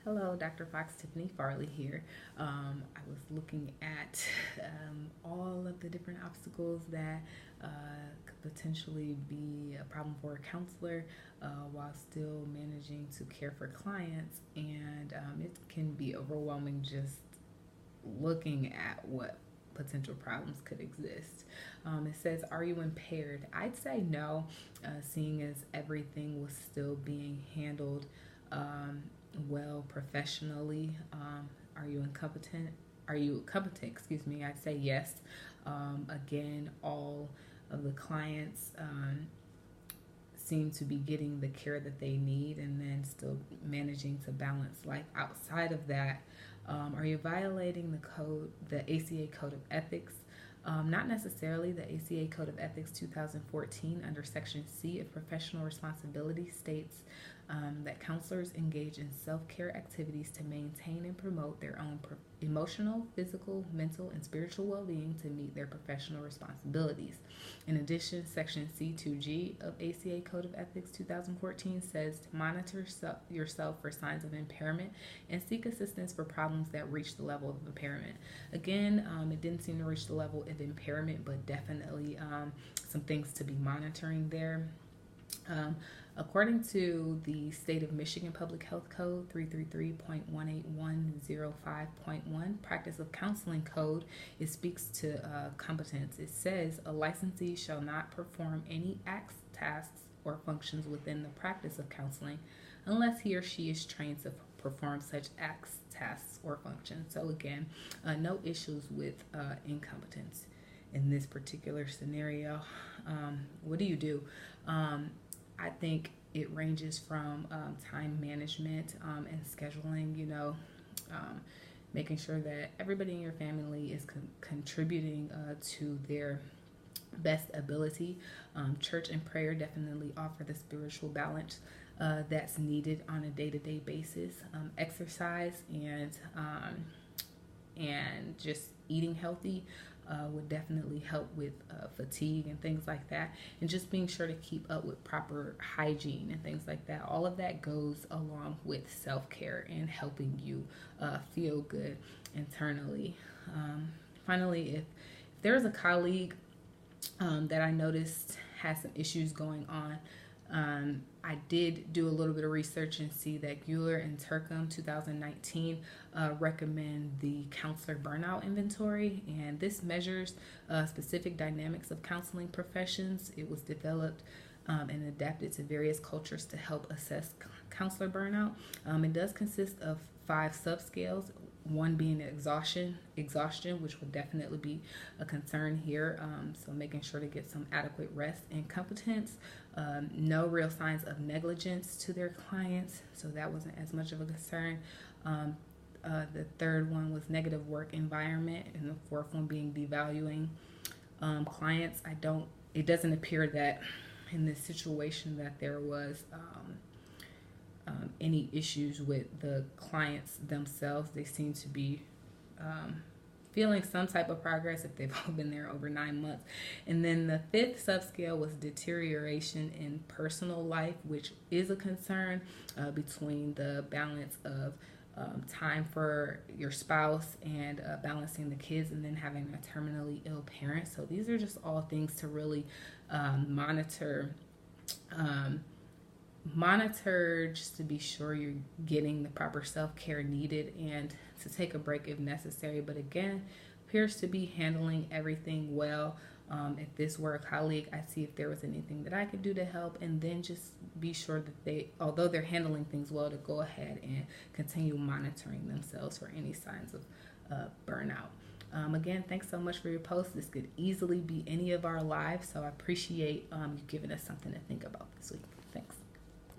Hello, Dr. Fox, Tiffany Farley here. I was looking at all of the different obstacles that could potentially be a problem for a counselor while still managing to care for clients. And it can be overwhelming just looking at what potential problems could exist. It says, are you impaired? I'd say no, seeing as everything was still being handled well professionally. Are you incompetent? Are you competent? Excuse me. I'd say yes. Again, all of the clients seem to be getting the care that they need and then still managing to balance life outside of that. Are you violating the code, the ACA Code of Ethics? Not necessarily. The ACA Code of Ethics 2014 under Section C of Professional Responsibility states that counselors engage in self-care activities to maintain and promote their own emotional, physical, mental, and spiritual well-being to meet their professional responsibilities. In addition, Section C2G of ACA Code of Ethics 2014 says to monitor yourself for signs of impairment and seek assistance for problems that reach the level of impairment. Again, it didn't seem to reach the level of impairment, but definitely some things to be monitoring there. According to the State of Michigan Public Health Code 333.18105.1, Practice of Counseling Code, it speaks to competence. It says a licensee shall not perform any acts, tasks, or functions within the practice of counseling unless he or she is trained to perform such acts, tasks, or functions. So again, no issues with incompetence in this particular scenario. What do you do? I think it ranges from time management and scheduling, making sure that everybody in your family is contributing to their best ability. Church and prayer definitely offer the spiritual balance that's needed on a day-to-day basis. Exercise and just eating healthy would definitely help with fatigue and things like that, and just being sure to keep up with proper hygiene and things like that. All of that goes along with self-care and helping you feel good internally. Finally, if there's a colleague that I noticed has some issues going on, I did do a little bit of research and see that Euler and Turcom 2019 recommend the counselor burnout inventory, and this measures specific dynamics of counseling professions. It was developed and adapted to various cultures to help assess counselor burnout. It does consist of 5 subscales, one being exhaustion, which would definitely be a concern here. So making sure to get some adequate rest. And competence, no real signs of negligence to their clients, so that wasn't as much of a concern. The third one was negative work environment, and the fourth one being devaluing clients. It doesn't appear that in this situation that there was any issues with the clients themselves. They seem to be feeling some type of progress if they've all been there over 9 months. And then the 5th subscale was deterioration in personal life, which is a concern between the balance of time for your spouse and balancing the kids, and then having a terminally ill parent. So these are just all things to really monitor just to be sure you're getting the proper self-care needed, and to take a break if necessary. But again, appears to be handling everything well. If this were a colleague, I'd see if there was anything that I could do to help, and then just be sure that although they're handling things well, to go ahead and continue monitoring themselves for any signs of burnout. Again, thanks so much for your post. This could easily be any of our lives, so I appreciate you giving us something to think about this week.